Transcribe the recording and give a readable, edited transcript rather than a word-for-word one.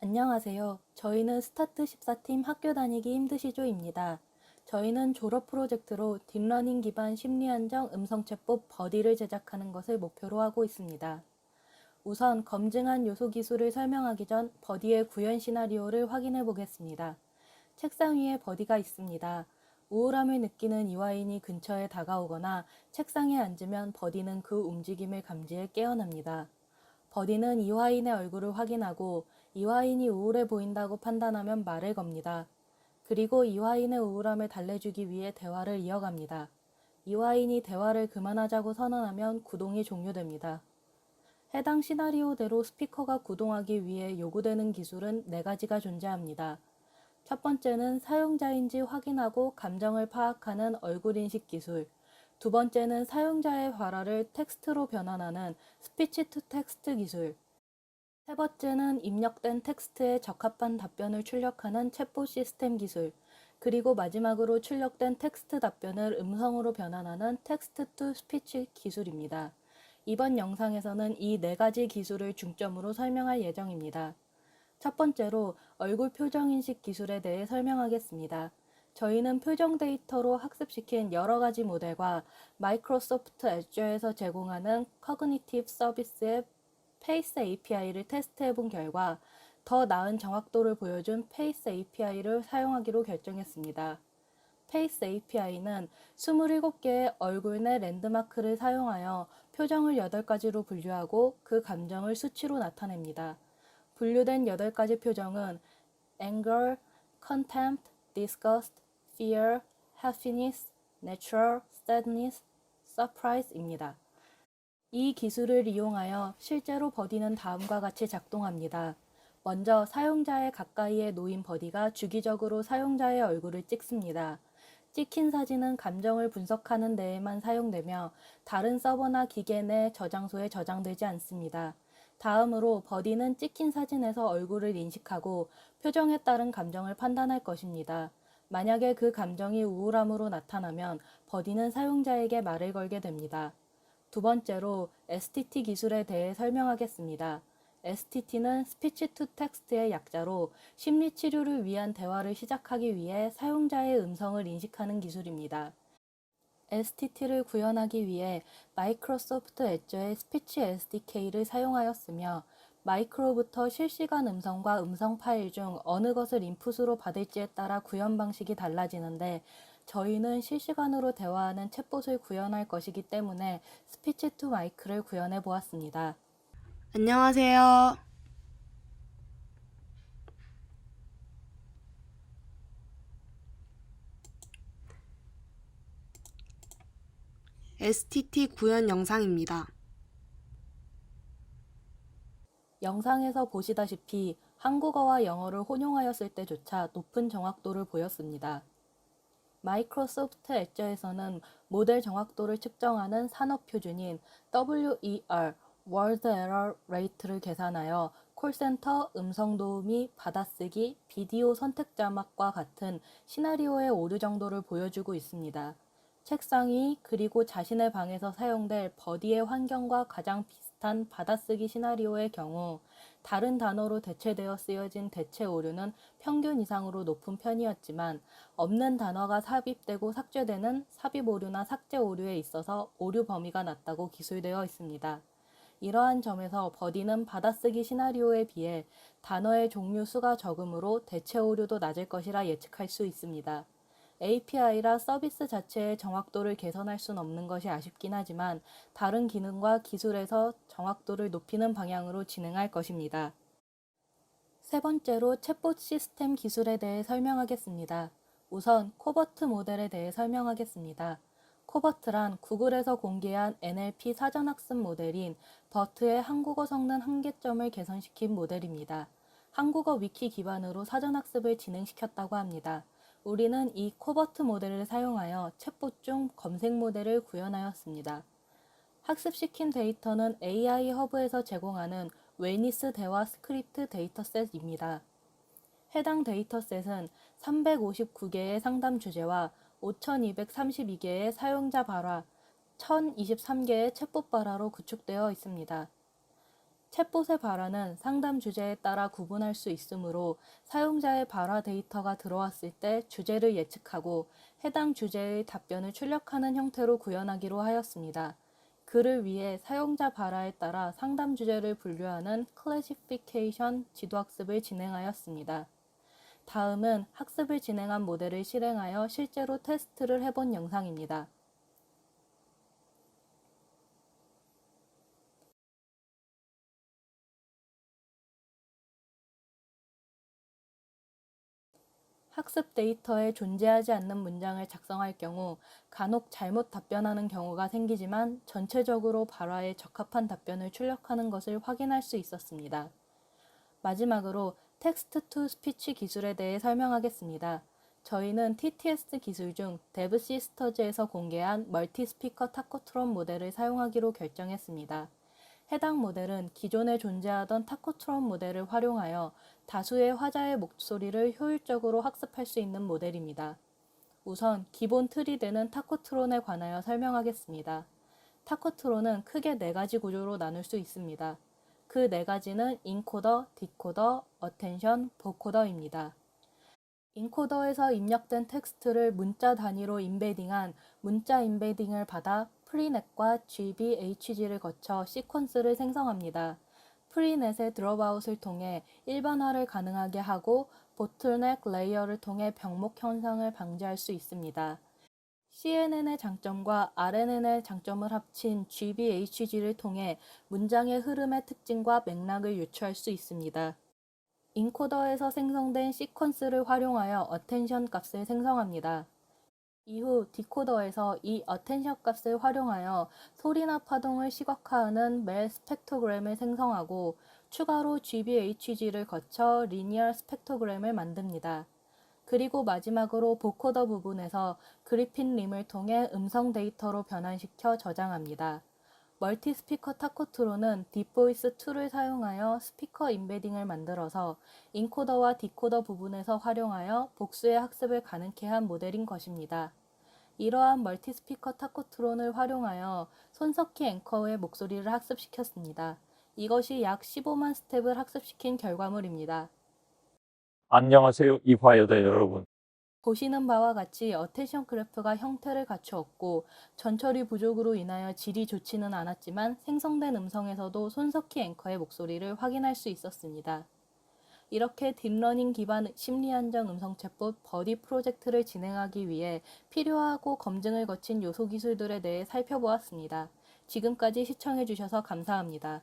안녕하세요. 저희는 스타트 14팀 학교 다니기 힘드시죠입니다. 저희는 졸업 프로젝트로 딥러닝 기반 심리 안정 음성 챗봇 버디를 제작하는 것을 목표로 하고 있습니다. 우선 검증한 요소 기술을 설명하기 전 버디의 구현 시나리오를 확인해 보겠습니다. 책상 위에 버디가 있습니다. 우울함을 느끼는 이화인이 근처에 다가오거나 책상에 앉으면 버디는 그 움직임을 감지해 깨어납니다. 버디는 이화인의 얼굴을 확인하고 이화인이 우울해 보인다고 판단하면 말을 겁니다. 그리고 이화인의 우울함을 달래주기 위해 대화를 이어갑니다. 이화인이 대화를 그만하자고 선언하면 구동이 종료됩니다. 해당 시나리오대로 스피커가 구동하기 위해 요구되는 기술은 4가지가 존재합니다. 첫 번째는 사용자인지 확인하고 감정을 파악하는 얼굴인식 기술, 두 번째는 사용자의 발화를 텍스트로 변환하는 스피치 투 텍스트 기술, 세 번째는 입력된 텍스트에 적합한 답변을 출력하는 챗봇 시스템 기술, 그리고 마지막으로 출력된 텍스트 답변을 음성으로 변환하는 텍스트 투 스피치 기술입니다. 이번 영상에서는 이 4가지 기술을 중점으로 설명할 예정입니다. 첫 번째로 얼굴 표정 인식 기술에 대해 설명하겠습니다. 저희는 표정 데이터로 학습시킨 여러 가지 모델과 마이크로소프트 애저에서 제공하는 커그니티브 서비스의 페이스 API를 테스트해 본 결과 더 나은 정확도를 보여준 페이스 API를 사용하기로 결정했습니다. 페이스 API는 27개의 얼굴 내 랜드마크를 사용하여 표정을 8가지로 분류하고 그 감정을 수치로 나타냅니다. 분류된 8가지 표정은 anger, contempt, disgust, fear, happiness, natural, sadness, surprise입니다. 이 기술을 이용하여 실제로 버디는 다음과 같이 작동합니다. 먼저 사용자의 가까이에 놓인 버디가 주기적으로 사용자의 얼굴을 찍습니다. 찍힌 사진은 감정을 분석하는 데에만 사용되며 다른 서버나 기계 내 저장소에 저장되지 않습니다. 다음으로 버디는 찍힌 사진에서 얼굴을 인식하고 표정에 따른 감정을 판단할 것입니다. 만약에 그 감정이 우울함으로 나타나면 버디는 사용자에게 말을 걸게 됩니다. 두 번째로 STT 기술에 대해 설명하겠습니다. STT는 스피치 투 텍스트의 약자로 심리 치료를 위한 대화를 시작하기 위해 사용자의 음성을 인식하는 기술입니다. STT를 구현하기 위해 마이크로소프트 애저의 스피치 SDK를 사용하였으며 마이크로부터 실시간 음성과 음성 파일 중 어느 것을 인풋으로 받을지에 따라 구현 방식이 달라지는데 저희는 실시간으로 대화하는 챗봇을 구현할 것이기 때문에 스피치 투 마이크를 구현해 보았습니다. 안녕하세요. STT 구현 영상입니다. 영상에서 보시다시피 한국어와 영어를 혼용하였을 때조차 높은 정확도를 보였습니다. 마이크로소프트 애저에서는 모델 정확도를 측정하는 산업 표준인 WER, Word Error Rate를 계산하여 콜센터, 음성 도우미, 받아쓰기, 비디오 선택 자막과 같은 시나리오의 오류 정도를 보여주고 있습니다. 책상 위 그리고 자신의 방에서 사용될 버디의 환경과 가장 비슷한 받아쓰기 시나리오의 경우 다른 단어로 대체되어 쓰여진 대체 오류는 평균 이상으로 높은 편이었지만 없는 단어가 삽입되고 삭제되는 삽입 오류나 삭제 오류에 있어서 오류 범위가 낮다고 기술되어 있습니다. 이러한 점에서 버디는 받아쓰기 시나리오에 비해 단어의 종류 수가 적으므로 대체 오류도 낮을 것이라 예측할 수 있습니다. API라 서비스 자체의 정확도를 개선할 순 없는 것이 아쉽긴 하지만 다른 기능과 기술에서 정확도를 높이는 방향으로 진행할 것입니다. 세 번째로 챗봇 시스템 기술에 대해 설명하겠습니다. 우선 코버트 모델에 대해 설명하겠습니다. 코버트란 구글에서 공개한 NLP 사전학습 모델인 버트의 한국어 성능 한계점을 개선시킨 모델입니다. 한국어 위키 기반으로 사전학습을 진행시켰다고 합니다. 우리는 이 코버트 모델을 사용하여 챗봇 중 검색 모델을 구현하였습니다. 학습시킨 데이터는 AI 허브에서 제공하는 웨니스 대화 스크립트 데이터셋입니다. 해당 데이터셋은 359개의 상담 주제와 5232개의 사용자 발화, 1023개의 챗봇 발화로 구축되어 있습니다. 챗봇의 발화는 상담 주제에 따라 구분할 수 있으므로 사용자의 발화 데이터가 들어왔을 때 주제를 예측하고 해당 주제의 답변을 출력하는 형태로 구현하기로 하였습니다. 그를 위해 사용자 발화에 따라 상담 주제를 분류하는 클래시피케이션 지도학습을 진행하였습니다. 다음은 학습을 진행한 모델을 실행하여 실제로 테스트를 해본 영상입니다. 학습 데이터에 존재하지 않는 문장을 작성할 경우 간혹 잘못 답변하는 경우가 생기지만 전체적으로 발화에 적합한 답변을 출력하는 것을 확인할 수 있었습니다. 마지막으로 텍스트 투 스피치 기술에 대해 설명하겠습니다. 저희는 TTS 기술 중 데브시스터즈에서 공개한 멀티 스피커 타코트론 모델을 사용하기로 결정했습니다. 해당 모델은 기존에 존재하던 타코트론 모델을 활용하여 다수의 화자의 목소리를 효율적으로 학습할 수 있는 모델입니다. 우선 기본 틀이 되는 타코트론에 관하여 설명하겠습니다. 타코트론은 크게 4가지 구조로 나눌 수 있습니다. 그 4가지는 인코더, 디코더, 어텐션, 보코더입니다. 인코더에서 입력된 텍스트를 문자 단위로 인베딩한 문자 인베딩을 받아 프리넷과 GBHG를 거쳐 시퀀스를 생성합니다. 프리넷의 드롭아웃을 통해 일반화를 가능하게 하고 보틀넥 레이어를 통해 병목 현상을 방지할 수 있습니다. CNN의 장점과 RNN의 장점을 합친 GBHG를 통해 문장의 흐름의 특징과 맥락을 유추할 수 있습니다. 인코더에서 생성된 시퀀스를 활용하여 어텐션 값을 생성합니다. 이후 디코더에서 이 어텐션 값을 활용하여 소리나 파동을 시각화하는 멜 스펙트로그램을 생성하고 추가로 GBHG를 거쳐 리니어 스펙트로그램을 만듭니다. 그리고 마지막으로 보코더 부분에서 그리핀 림을 통해 음성 데이터로 변환시켜 저장합니다. 멀티 스피커 타코트로는 딥보이스 2를 사용하여 스피커 인베딩을 만들어서 인코더와 디코더 부분에서 활용하여 복수의 학습을 가능케 한 모델인 것입니다. 이러한 멀티 스피커 타코트론을 활용하여 손석희 앵커의 목소리를 학습시켰습니다. 이것이 약 15만 스텝을 학습시킨 결과물입니다. 안녕하세요, 이화여대 여러분. 보시는 바와 같이 어텐션 그래프가 형태를 갖추었고 전처리 부족으로 인하여 질이 좋지는 않았지만 생성된 음성에서도 손석희 앵커의 목소리를 확인할 수 있었습니다. 이렇게 딥러닝 기반 심리 안정 음성 챗봇 버디 프로젝트를 진행하기 위해 필요하고 검증을 거친 요소 기술들에 대해 살펴보았습니다. 지금까지 시청해 주셔서 감사합니다.